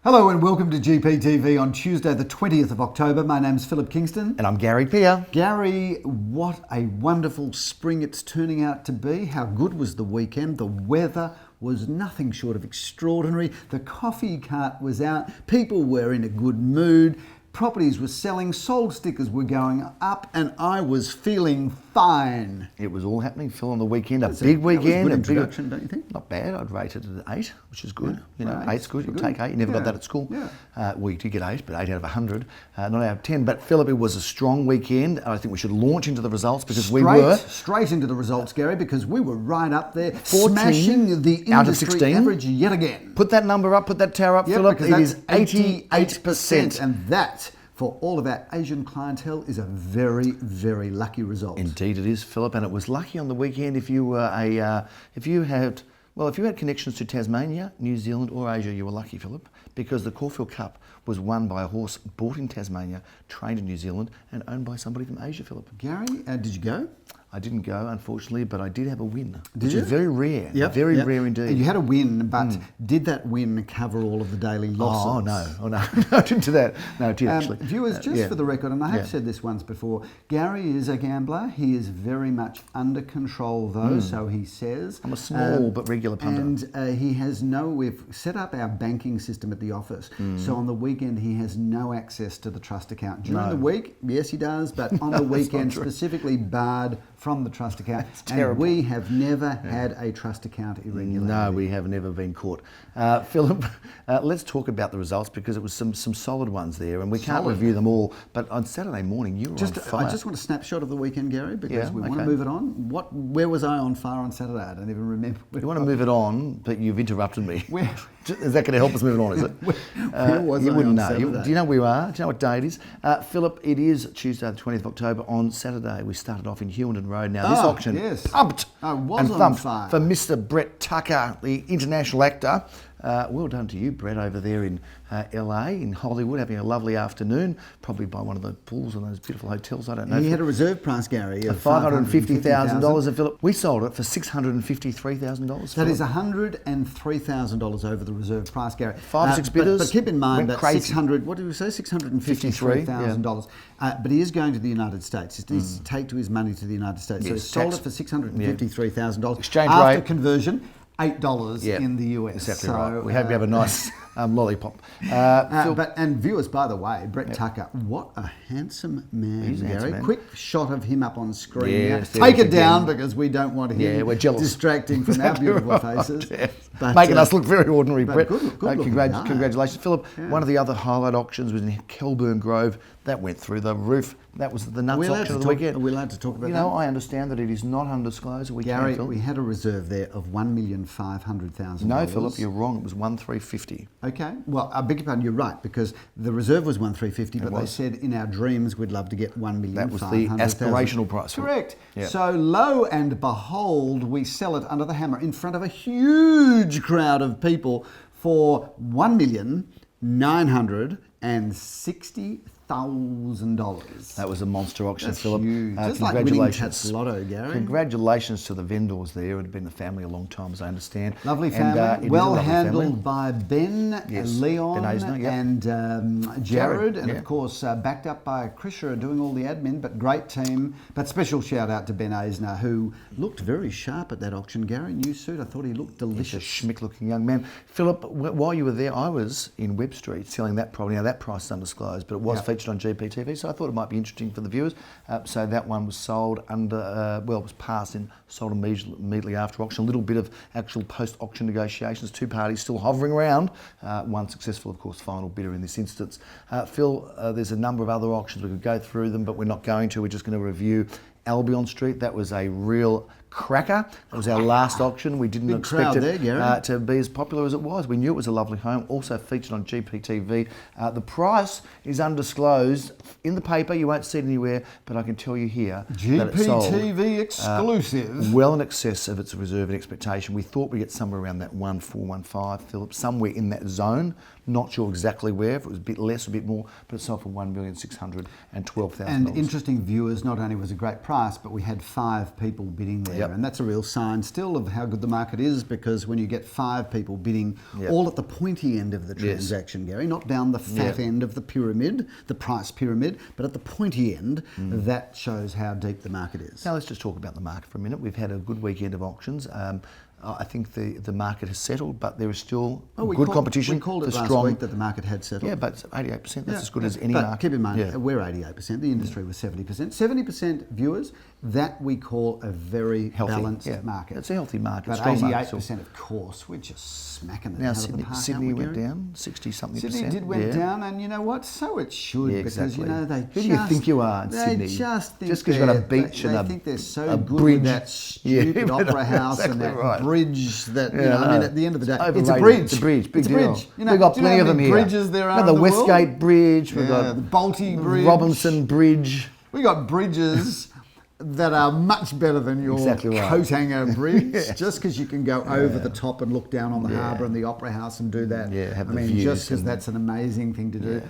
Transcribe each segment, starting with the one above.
Hello and welcome to GPTV on Tuesday the 20th of October. My name's Phillip Kingston. And I'm Gary Peer. Gary, what a wonderful spring it's turning out to be. How good was the weekend? The weather was nothing short of extraordinary. The coffee cart was out. People were in a good mood. Properties were selling, sold stickers were going up, and I was feeling fine. It was all happening, Phil, on the weekend. A big weekend. That was a good introduction, don't you think? Not bad. I'd rate it at 8, which is good. Yeah. You know, Well, 8's good. You'll take 8. You never got that at school. Yeah. Well, you did get 8, but 8 out of 100, not out of 10. But Phillip, it was a strong weekend. I think we should launch into the results because we were straight into the results, Gary, because we were right up there, 14 smashing the out of industry 16 average yet again. Put that number up. Put that tower up, Phillip. It is 88%, and that, for all of our Asian clientele, is a very, very lucky result. Indeed, it is, Phillip, and it was lucky on the weekend if you were if you had connections to Tasmania, New Zealand, or Asia, you were lucky, Phillip, because the Caulfield Cup was won by a horse bought in Tasmania, trained in New Zealand, and owned by somebody from Asia, Phillip. Gary, did you go? I didn't go, unfortunately, but I did have a win, Did which you? is very rare. Yep, Very yep. rare indeed. And you had a win, but did that win cover all of the daily losses? Oh no, no, I didn't do that. No, it did actually. Viewers, just for the record, and I have said this once before, Gary is a gambler. He is very much under control, though, so he says. I'm a small but regular punter. And we've set up our banking system at the office, so on the weekend he has no access to the trust account. During the week, yes he does, but on the weekend specifically barred from the trust account. It's terrible. And we have never had a trust account irregularity. No, we have never been caught. Phillip, let's talk about the results because it was some solid ones there, and we can't review them all. But on Saturday morning, you were on fire. I just want a snapshot of the weekend, Gary, because we want to move it on. Where was I on fire on Saturday? I don't even remember. You want to move it on, but you've interrupted me. Is that going to help us move it on, is it? Where was I wouldn't on know. Saturday? Do you know where we are? Do you know what day it is? Phillip, it is Tuesday the 20th of October. On Saturday, we started off in Hewenden Road. Now, this auction pumped and thumped for Mr. Brett Tucker, the international actor. Well done to you, Brett, over there in LA, in Hollywood, having a lovely afternoon, probably by one of the pools and those beautiful hotels. I don't know. He had a reserve price, Gary, of $550,000, and Phillip, we sold it for $653,000. That is $103,000 over the reserve price, Gary. 5 or 6 bidders. But keep in mind that crazy. what did we say? $653,000. But he is going to the United States. He needs to take his money to the United States. So he sold it for $653,000. Exchange after rate. conversion. $8 in the US. Exactly right. We hope you have a nice lollipop. And viewers, by the way, Brett Tucker, what a handsome man, He's a Gary. handsome man. Quick shot of him up on screen. Yes, now. Take it down because we don't want him we're jealous. distracting from our beautiful faces. But, making us look very ordinary, Brett. Good congratulations. Phillip, one of the other highlight auctions was in Kelburn Grove. That went through the roof. That was the nuts auction of the weekend. Are we allowed to talk about that? You know, I understand that it is not undisclosed. Gary, we had a reserve there of $1,500,000. No, Phillip, you're wrong. It was $1,350,000. Okay. Well, I beg your pardon, you're right, because the reserve was $1,350,000, but they said in our dreams we'd love to get $1,500,000. That was the aspirational price. Correct. Yeah. So lo and behold, we sell it under the hammer in front of a huge crowd of people for $1,960,000. That was a monster auction, That's Phillip. huge. Just like winning Tats Lotto, Gary. Congratulations to the vendors there. It had been the family a long time, as I understand. Lovely family. Well handled by Ben, Leon, and Jared. And of course, backed up by Krisha doing all the admin, but great team. But special shout out to Ben Eisner, who looked very sharp at that auction, Gary. New suit. I thought he looked delicious. He's a schmick looking young man. Phillip, while you were there, I was in Webb Street selling that property. Now, that price is undisclosed, but it was featured on GPTV, so I thought it might be interesting for the viewers. So that one was sold under, it was passed and sold immediately after auction. A little bit of actual post-auction negotiations, 2 parties still hovering around. One successful, of course, final bidder in this instance. Phil, there's a number of other auctions. We could go through them, but we're not going to. We're just going to review Albion Street. That was a real cracker. That was our last auction. We didn't expect it to be as popular as it was. We knew it was a lovely home. Also featured on GPTV. The price is undisclosed in the paper. You won't see it anywhere, but I can tell you here that it sold exclusive. Well in excess of its reserve and expectation. We thought we'd get somewhere around that 1,415, Phillip, somewhere in that zone. Not sure exactly where, if it was a bit less or a bit more, but it sold for $1,612,000. And interesting viewers, not only was a great price, price, but we had 5 people bidding there. Yep. And that's a real sign still of how good the market is, because when you get 5 people bidding, Yep. all at the pointy end of the transaction, Gary, not down the fat end of the pyramid, the price pyramid, but at the pointy end, that shows how deep the market is. Now let's just talk about the market for a minute. We've had a good weekend of auctions. I think the market has settled, but there is still good competition. We called it last week that the market had settled. Yeah, but 88%, that's as good as any market. Keep in mind, we're 88%, the industry was 70%. 70% viewers, that we call a very balanced market. It's a healthy market, but strong 88%, of course, we're just smacking it out of the park. Sydney went down 60-something percent. Sydney did went down, and you know what? So it should, because you know who do you think you are in Sydney? Just because you've got a beach and they think they're so good with that stupid opera house and that bridge that, you know, I mean, at the end of the day, it's a bridge. It's a bridge, big deal. bridge. You know, we've got plenty of them here. Bridges there are the Westgate Bridge, we've got the Balti Bridge, Robinson Bridge. We got bridges that are much better than your coat hanger bridge, just because you can go over the top and look down on the harbour and the opera house and do that. Have I the mean, views just because that's an amazing thing to do.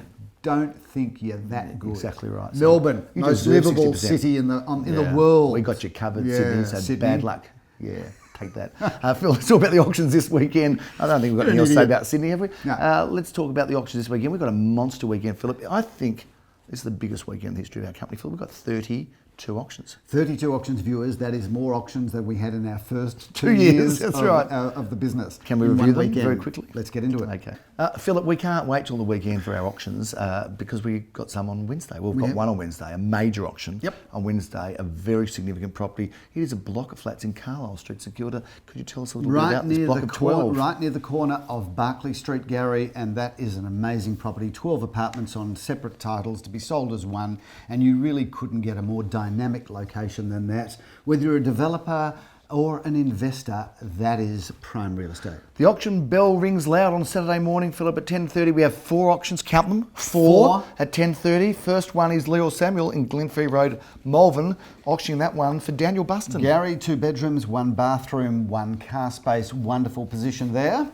Don't think you're that good. Exactly right. Melbourne, most livable 60%. city in the world. We got you covered, Sydney, so Sydney. bad luck. Yeah. Take that. Phil, let's talk about the auctions this weekend. I don't think we've got anything else to say about Sydney, have we? No. Let's talk about the auctions this weekend. We've got a monster weekend, Philip. I think this is the biggest weekend in the history of our company, Philip. We've got 32 auctions. 32 auctions, viewers. That is more auctions than we had in our first 2 years That's of, right. Of the business. Can we review them very quickly? Let's get into it. Okay. Philip, we can't wait till the weekend for our auctions because we got some on Wednesday. We've got one on Wednesday, a major auction on Wednesday, a very significant property. It is a block of flats in Carlisle Street, St Kilda. Could you tell us a little bit about this block of 12? Right near the corner of Barclay Street, Gary, and that is an amazing property. 12 apartments on separate titles to be sold as one, and you really couldn't get a more dynamic location than that. Whether you're a developer or an investor, that is prime real estate. The auction bell rings loud on Saturday morning, Philip, at 10:30. We have 4 auctions, count them, 4 at 10:30. First one is Leo Samuel in Glenfrey Road, Malvern, auctioning that one for Daniel Buston. Gary, 2 bedrooms, 1 bathroom, 1 car space, wonderful position there.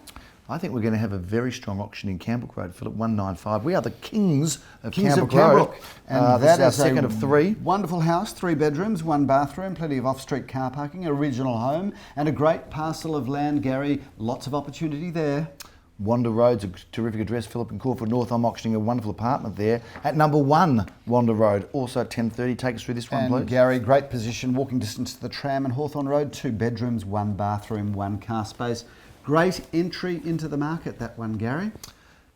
I think we're going to have a very strong auction in Campbell Road, Philip, 195. We are the kings of Campbell Road. And that is our second of 3. Wonderful house, 3 bedrooms, 1 bathroom, plenty of off-street car parking, original home, and a great parcel of land, Gary. Lots of opportunity there. Wanda Road's a terrific address, Philip, in Caulfield North. I'm auctioning a wonderful apartment there at number 1 Wanda Road, also at 10:30. Take us through this one, please. Gary, great position, walking distance to the tram and Hawthorn Road, 2 bedrooms, 1 bathroom, 1 car space. Great entry into the market, that one, Gary.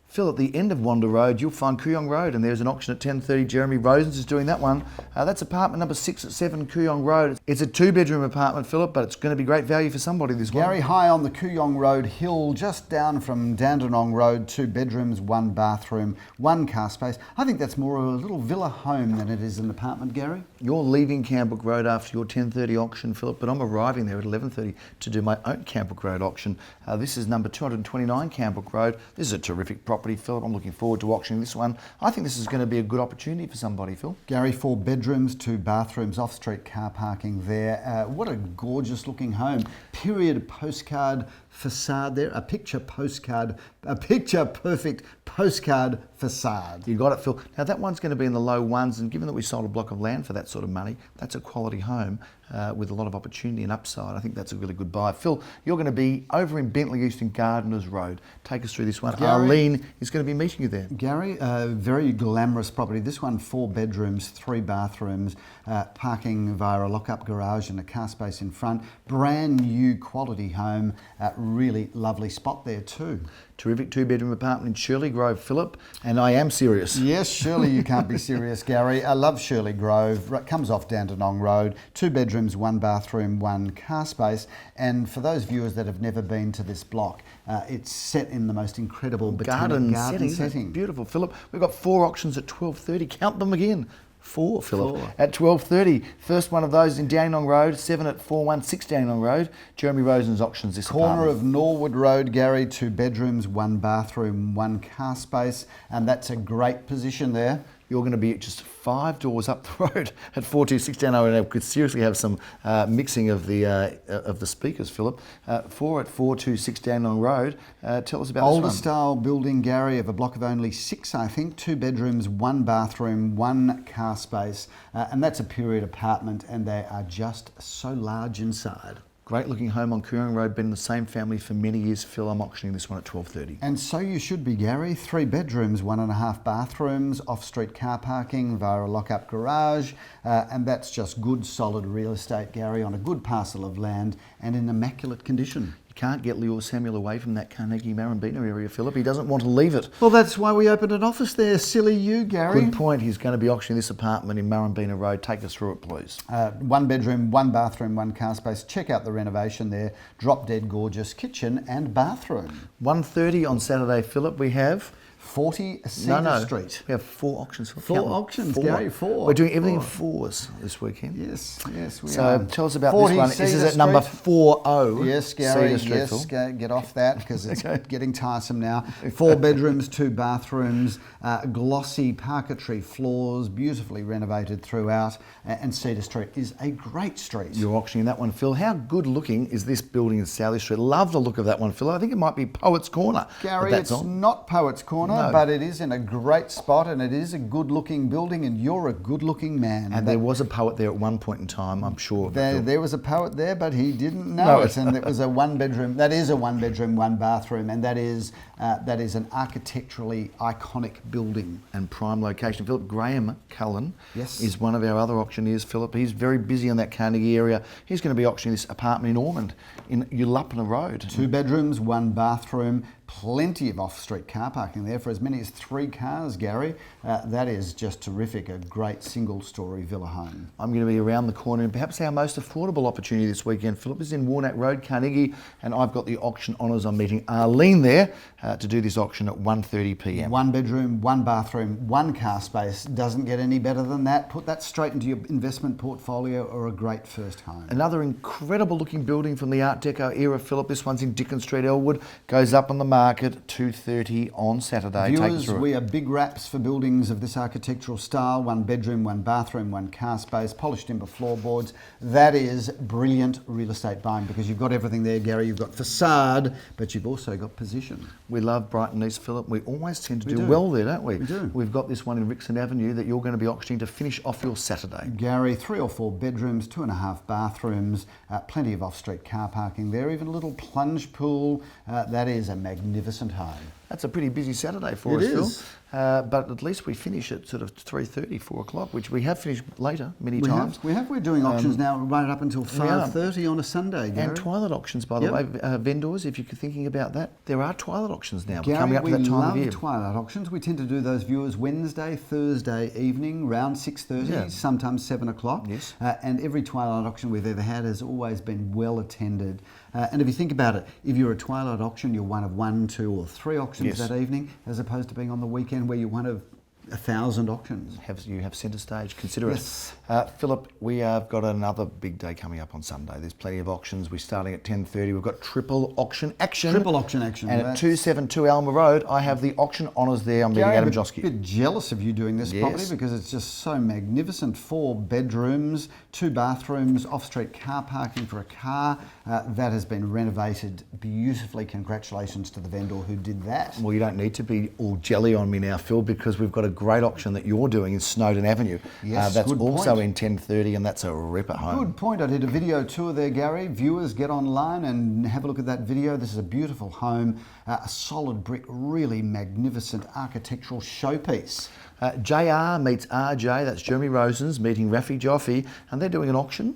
Phil, at the end of Wanda Road, you'll find Kooyong Road, and there's an auction at 10:30. Jeremy Rosens is doing that one. That's apartment number 6 at 7 Kooyong Road. It's a 2-bedroom apartment, Philip, but it's going to be great value for somebody this one. Gary, high on the Kooyong Road hill, just down from Dandenong Road, 2 bedrooms, 1 bathroom, 1 car space. I think that's more of a little villa home than it is an apartment, Gary. You're leaving Campbell Road after your 10:30 auction, Philip, but I'm arriving there at 11:30 to do my own Campbell Road auction. This is number 229 Campbell Road. This is a terrific property, Philip. I'm looking forward to auctioning this one. I think this is going to be a good opportunity for somebody, Phil. Gary, 4 bedrooms, 2 bathrooms, off-street car parking there. What a gorgeous looking home. Period postcard facade there. A picture perfect postcard facade. You got it, Phil. Now that one's going to be in the low ones, and given that we sold a block of land for that sort of money, that's a quality home with a lot of opportunity and upside. I think that's a really good buy. Phil, you're going to be over in Bentley Euston Gardeners Road. Take us through this one. Gary, Arlene is going to be meeting you there. Gary, very glamorous property. This one, 4 bedrooms, 3 bathrooms, parking via a lock-up garage and a car space in front. Brand new quality home. Really lovely spot there too. Terrific 2-bedroom apartment in Shirley Grove, Philip, and I am serious. Yes, surely you can't be serious, Gary. I love Shirley Grove. Comes off Dandenong Road. 2 bedrooms, 1 bathroom, 1 car space. And for those viewers that have never been to this block, it's set in the most incredible garden setting. Beautiful, Philip. We've got 4 auctions at 12:30. Count them again. 4, Philip. At 12:30. First one of those in Dandenong Road, 7 at 416 Dandenong Road. Jeremy Rosen's auctions this corner of Norwood Road, Gary, 2 bedrooms, 1 bathroom, 1 car space, and that's a great position there. you're going to be just 5 doors up the road at 426 down and we could seriously have some mixing of the speakers, Philip. 426 Dandenong Road. Tell us about Older this one. style building, Gary, of a block of only 6, I think. 2 bedrooms, 1 bathroom, 1 car space. And that's a period apartment, and they are just so large inside. Great looking home on Coorong Road, been in the same family for many years. Phil, I'm auctioning this one at 12:30. And so you should be, Gary. 3 bedrooms, 1.5 bathrooms, off-street car parking via a lock-up garage. And that's just good, solid real estate, Gary, on a good parcel of land and in immaculate condition. Can't get Leo Samuel away from that Carnegie Marambina area, Philip. He doesn't want to leave it. Well, that's why we opened an office there. Silly you, Gary. Good point. He's going to be auctioning this apartment in Marambina Road. Take us through it, please. 1 bedroom, 1 bathroom, 1 car space. Check out the renovation there. Drop dead gorgeous kitchen and bathroom. 1:30 on Saturday, Philip. We have 40 Cedar Street. We have 4 auctions. 4 auctions, 4. Gary. 4. We're doing everything in 4s this weekend. Yes, we are. So tell us about this one. This is at number 40. Yes, Gary. Cedar Street, Yes, get off that because it's getting tiresome now. 4 bedrooms, 2 bathrooms, glossy parquetry floors, beautifully renovated throughout, and Cedar Street is a great street. You're auctioning that one, Phil. How good looking is this building in Sally Street? Love the look of that one, Phil. I think it might be Poets Corner. Gary, it's not Poets Corner, but it is in a great spot, and it is a good-looking building, and you're a good-looking man. And there was a poet there at one point in time, I'm sure. There was a poet there, but he didn't know it, and it was a 1-bedroom. That is a 1-bedroom, 1 bathroom, and that is an architecturally iconic building. And prime location. Philip, Graham Cullen Yes. is one of our other auctioneers, Philip. He's very busy in that Carnegie area. He's going to be auctioning this apartment in Ormond, in Ulupna Road. 2 bedrooms, 1 bathroom, plenty of off-street car parking there for as many as 3 cars, Gary. That is just terrific, a great single-storey villa home. I'm going to be around the corner, and perhaps our most affordable opportunity this weekend, Philip, is in Warnock Road, Carnegie, and I've got the auction honours. I'm meeting Arlene there to do this auction at 1:30 p.m. 1 bedroom, 1 bathroom, 1 car space. Doesn't get any better than that. Put that straight into your investment portfolio or a great first home. Another incredible looking building from the Art Deco era, Philip. This one's in Dickens Street, Elwood. Goes up on the market 2:30 on Saturday. Take us Viewers, through it. we are big wraps for buildings of this architectural style. 1 bedroom, 1 bathroom, 1 car space, polished timber floorboards. That is brilliant real estate buying because you've got everything there, Gary. You've got facade, but you've also got position. We love Brighton East, Philip. We always tend to We do do. well there, don't we? We do. We've got this one in Rixon Avenue that you're going to be auctioning to finish off your Saturday. Gary, 3 or 4 bedrooms, 2.5 bathrooms, plenty of off-street car parking there, even a little plunge pool. That is a magnificent home. That's a pretty busy Saturday for It us, Phil. is. But at least we finish at sort of 3:30, 4 o'clock, which we have finished later many times. We're doing auctions now right up until we are. 5:30 on a Sunday, Gary. And twilight auctions, by the Yep. way, vendors, if you're thinking about that. There are twilight auctions now Gary, coming up to we that time love of year. twilight auctions. We tend to do those viewers Wednesday, Thursday evening, around 6:30, Yeah. sometimes 7 o'clock. Yes. And every twilight auction we've ever had has always been well attended. And if you think about it, if you're a twilight auction, you're one of 1, 2 or 3 auctions Yes. that evening, as opposed to being on the weekend where you're one of 1,000 auctions. You have centre stage, consider Yes. it. Philip, we have got another big day coming up on Sunday. There's plenty of auctions. We're starting at 10:30. We've got triple auction action. Triple auction action. And at That's- 272 Alma Road, I have the auction honours there. I'm meeting Gary, Adam I'm a Josky. bit jealous of you doing this Yes. property because it's just so magnificent. 4 bedrooms, 2 bathrooms, off-street car parking for a car. That has been renovated beautifully. Congratulations to the vendor who did that. Well, you don't need to be all jelly on me now, Phil, because we've got a great auction that you're doing in Snowden Avenue. Yes, that's good also point. in 10:30, and that's a rip at home. Good point. I did a video tour there, Gary. Viewers, get online and have a look at that video. This is a beautiful home, a solid brick, really magnificent architectural showpiece. JR meets RJ, that's Jeremy Rosen's, meeting Rafi Joffe, and they're doing an auction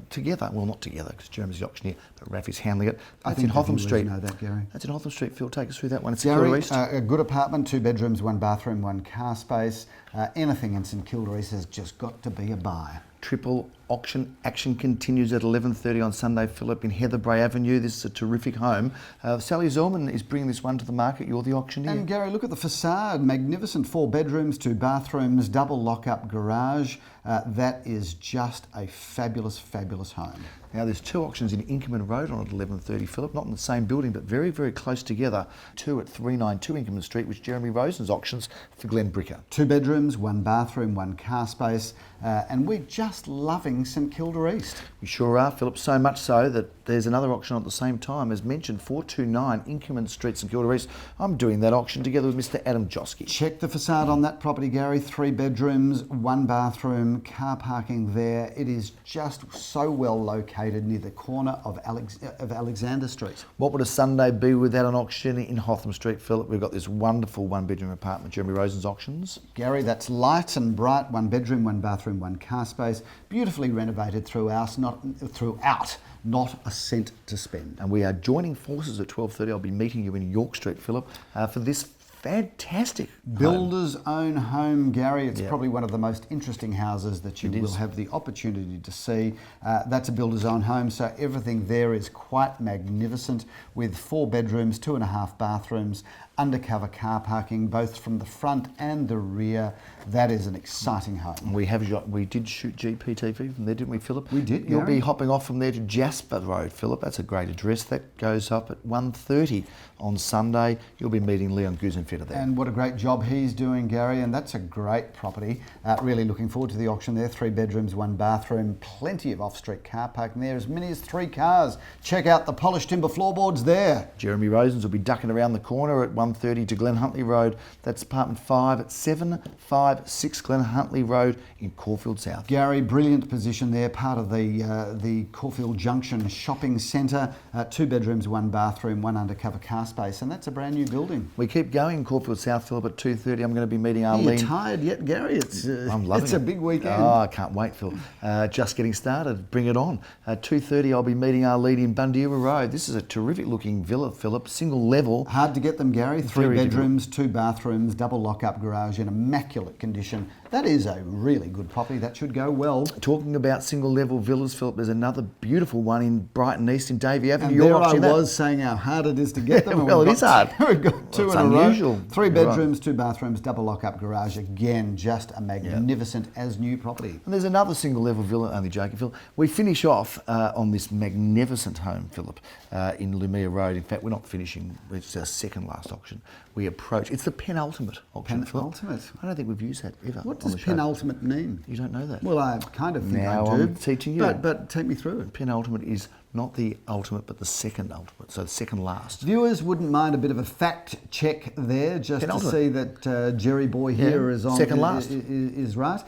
together. Well, not together, because Jeremy's the auctioneer, but Rafi's handling it. That's in the Hotham viewers Street. know that, Gary. That's in Hotham Street, Phil. Take us through that one. It's Kilda Gary, East. a good apartment, 2 bedrooms, 1 bathroom, 1 car space. Anything in St Kilda East has just got to be a buy. Triple auction action continues at 11:30 on Sunday, Philip, in Heatherbray Avenue. This is a terrific home. Sally Zellman is bringing this one to the market. You're the auctioneer. And Gary, look at the facade. Magnificent 4 bedrooms, 2 bathrooms, double lock-up garage. That is just a fabulous, fabulous home. Now, there's 2 auctions in Inkerman Road on at 11:30, Phillip, not in the same building, but very, very close together. 2 at 392 Inkerman Street, which Jeremy Rosen's auctions for Glen Bricker. 2 bedrooms, 1 bathroom, 1 car space, and we're just loving St Kilda East. We sure are, Phillip, so much so that there's another auction at the same time. As mentioned, 429 Inkerman Street, St Kilda East. I'm doing that auction together with Mr Adam Josky. Check the facade on that property, Gary. 3 bedrooms, 1 bathroom, car parking there. It is just so well located near the corner of Alexander Street. What would a Sunday be without an auction in Hotham Street, Phillip? We've got this wonderful 1-bedroom apartment, Jeremy Rosen's auctions. Gary, that's light and bright. 1 bedroom, 1 bathroom, 1 car space. Beautifully renovated throughout, not a cent to spend. And we are joining forces at 12:30. I'll be meeting you in York Street, Phillip, for this fantastic Builder's own home, Gary. It's probably one of the most interesting houses that you will have the opportunity to see. That's a builder's own home, so everything there is quite magnificent, with 4 bedrooms, 2.5 bathrooms, undercover car parking, both from the front and the rear. That is an exciting home. We did shoot GPTV from there, didn't we, Phillip? We did, You'll Gary. be hopping off from there to Jasper Road, Phillip. That's a great address. That goes up at 1:30 on Sunday. You'll be meeting Leon Guzenfetter there. And what a great job he's doing, Gary, and that's a great property. Really looking forward to the auction there. 3 bedrooms, 1 bathroom, plenty of off-street car parking there, as many as 3 cars. Check out the polished timber floorboards there. Jeremy Rosens will be ducking around the corner at 1:30 to Glen Huntley Road. That's apartment 5 at 756 Glen Huntley Road in Caulfield South. Gary, brilliant position there, part of the Caulfield Junction Shopping Centre. 2 bedrooms, 1 bathroom, 1 undercover car space, and that's a brand new building. We keep going, Caulfield South, Phillip, at 2:30. I'm going to be meeting Are Arlene. you tired yet, Gary? I'm loving it's it. a big weekend. Oh, I can't wait, Phil. Just getting started. Bring it on. At 2:30, I'll be meeting Arlene in Bundeera Road. This is a terrific looking villa, Phillip, single level. Hard to get them, Gary. 3 Very bedrooms, 2 bathrooms, double lock-up garage in immaculate condition. That is a really good property. That should go well. Talking about single level villas, Phillip, there's another beautiful one in Brighton East in Davy Avenue. And You're there I watching that. was saying how hard it is to get them. and Well, we've it got is hard. We've got 2 It's in a row. unusual. 3 You're right. bedrooms, 2 bathrooms, double lock-up garage. Again, just a magnificent as new property. And there's another single level villa, only joking, Phil. We finish off on this magnificent home, Phillip, in Lumia Road. In fact, we're not finishing, it's our second last auction. We approach, it's the penultimate auction, Phillip. Penultimate? I don't think we've used that ever. What on does the show. penultimate mean? You don't know that? Well, I kind of think Now I do. I'm teaching you. But take me through it. Penultimate is not the ultimate, but the second ultimate, so the second last. Viewers wouldn't mind a bit of a fact check there, just Penultimate. to see that Jerry Boy here is on second last. is right.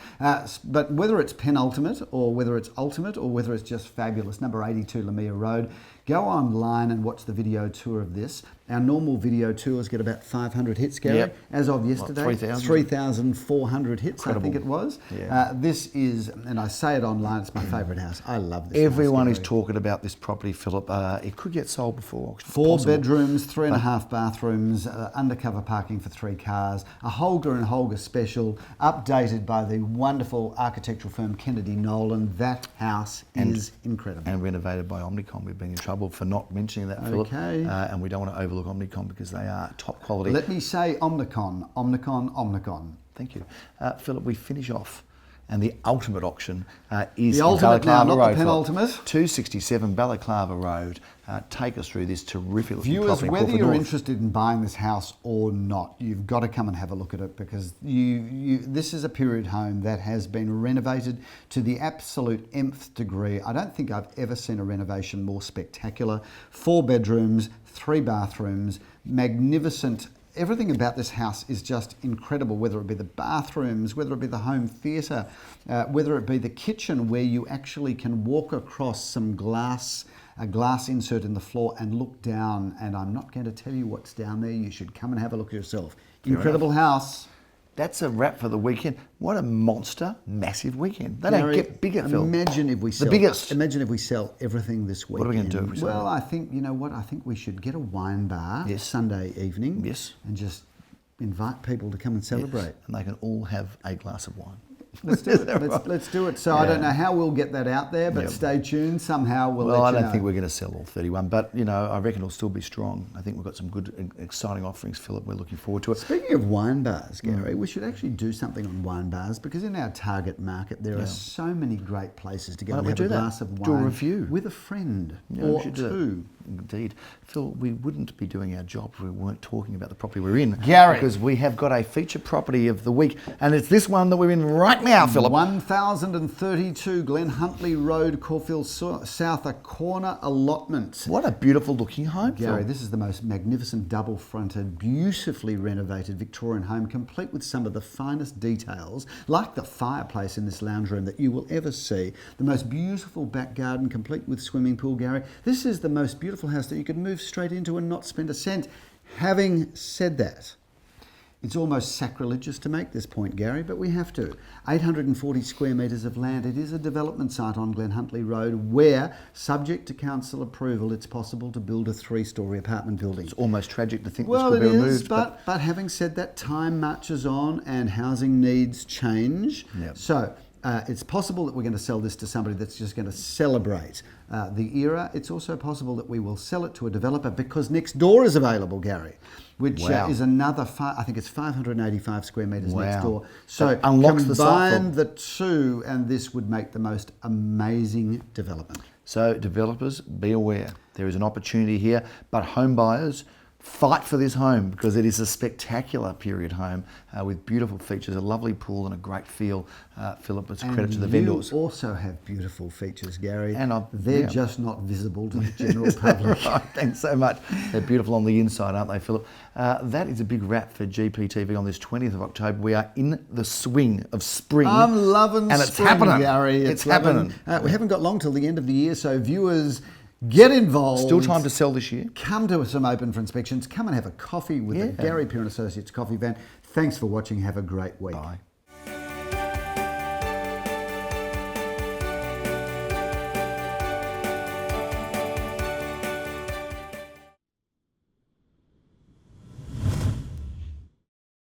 But whether it's penultimate or whether it's ultimate or whether it's just fabulous, number 82 Lamia Road, go online and watch the video tour of this. Our normal video tours get about 500 hits, Gary. Yep. As of yesterday, 3,400 hits, Incredible. I think it was. Yeah. This is, and I say it online, it's my favourite house. I love this Everyone house, is Gary. talking about this property, Phillip. It could get sold before auction. 4 Possible. bedrooms, 3.5 bathrooms, undercover parking for 3 cars, a Holger and Holger special, updated by the wonderful architectural firm Kennedy Nolan. That house is incredible. And renovated by Omnicom. We've been in trouble for not mentioning that, Phillip. Okay. And we don't want to overlook Omnicom because they are top quality. Let me say Omnicon, Omnicon, Omnicon. Thank you. Phillip, we finish off. And the ultimate auction is The ultimate now, Balaclava not Road, the penultimate. Phillip. 267 Balaclava Road. Take us through this terrific looking Viewers, property in whether Caulfield you're North. interested in buying this house or not, you've got to come and have a look at it, because this is a period home that has been renovated to the absolute nth degree. I don't think I've ever seen a renovation more spectacular. 4 bedrooms, 3 bathrooms, magnificent. Everything about this house is just incredible, whether it be the bathrooms, whether it be the home theatre, whether it be the kitchen where you actually can walk across some a glass insert in the floor and look down. And I'm not going to tell you what's down there. You should come and have a look yourself. Incredible house. That's a wrap for the weekend. What a monster, massive weekend. They don't Gary, get bigger, Phil. Imagine if we sell biggest. Imagine if we sell everything this weekend. What are we going to do if we sell Well, I think, you know what? I think we should get a wine bar Yes. Sunday evening. Yes. And just invite people to come and celebrate. And they can all have a glass of wine. Let's do it. Let's do it. So I don't know how we'll get that out there, but stay tuned. Somehow we'll let you know. Well, I don't think we're going to sell all 31, but I reckon it'll still be strong. I think we've got some good, exciting offerings, Philip. We're looking forward to it. Speaking of wine bars, Gary, we should actually do something on wine bars because in our target market there are so many great places to go and have a glass of wine. Do a review with a friend or two. Indeed. Phil, we wouldn't be doing our job if we weren't talking about the property we're in. Gary. Because we have got a feature property of the week, and it's this one that we're in right now, Philip. 1032 Glen Huntley Road, Caulfield South, a corner allotment. What a beautiful looking home, Gary, Phil. this is the most magnificent double-fronted, beautifully renovated Victorian home, complete with some of the finest details, like the fireplace in this lounge room that you will ever see. The most beautiful back garden, complete with swimming pool, Gary. This is the most beautiful house that you could move straight into and not spend a cent. Having said that, it's almost sacrilegious to make this point, Gary, but we have to. 840 square metres of land. It is a development site on Glen Huntley Road where, subject to council approval, it's possible to build a 3-storey apartment building. It's almost tragic to think this could be removed. But having said that, time marches on and housing needs change. Yep. So it's possible that we're going to sell this to somebody that's just going to celebrate the era. It's also possible that we will sell it to a developer because next door is available, Gary, which is another, I think it's 585 square metres next door. So that unlocks combine the two and this would make the most amazing development. So developers, be aware. There is an opportunity here, but home buyers, fight for this home because it is a spectacular period home with beautiful features, a lovely pool and a great feel. Philip, it's credit to the vendors. You also have beautiful features, Gary. And they're just not visible to the general public. Right, thanks so much. They're beautiful on the inside, aren't they, Philip? That is a big wrap for GPTV on this 20th of October. We are in the swing of spring. I'm loving and spring, it's happening. Gary. It's happening. We haven't got long till the end of the year, so viewers, get involved. Still time to sell this year. Come to some open for inspections. Come and have a coffee with the Gary Peer & Associates coffee van. Thanks for watching. Have a great week. Bye.